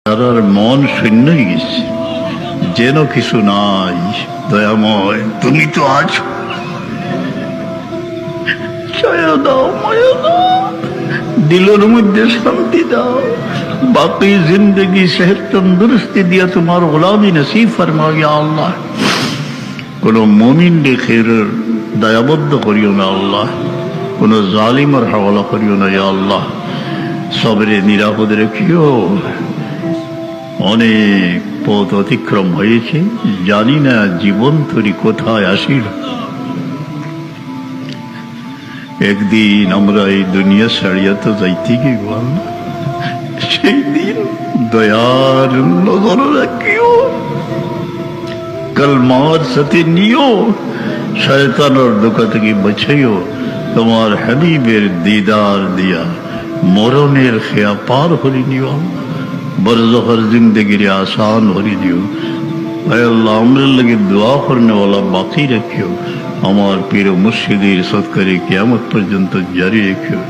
তার মন শূন্য হয়ে গেছে, যেন কিছু নাই। দয়াময়, তুমি তো আছো, ছায়া দাও, মায়া দাও, দিলের মধ্যে শান্তি দাও, বাকি জিন্দগি সেহত তন্দুরস্তি দিয়া তোমার গোলামি নসিব ফরমাও ইয়া আল্লাহ। কোন মুমিন খের দয়াবদ্ধ করিও না আল্লাহ, কোন জালিমের হাওয়ালা করিও না ইয়া আল্লাহ। সবরে নিরাপদ রেখিও। অনেক পথ অতিক্রম হয়েছে, জানি না জীবন তরি কোথায় আসিল। একদিন আমরা এই দুনিয়া ছাড়িয়া তো যাইতে গিয়ে আল্লাহ, সেই দিন দয়ার নজর রাখিও, কলমার সাথে নিও, শয়তানের ধোঁকা থেকে বাঁচাইও। তোমার হাবিবের দিদার দিয়া মরণের খেয়া পার হরি নিও, বরজখর জিন্দগির आसान হরি দিও। আল্লাহ আমরা লাগে দোয়া করনে वाला বাকি রাখিও, আমার পীর মুর্শিদের সৎকারে কিয়ামত পর্যন্ত জারি রাখিও।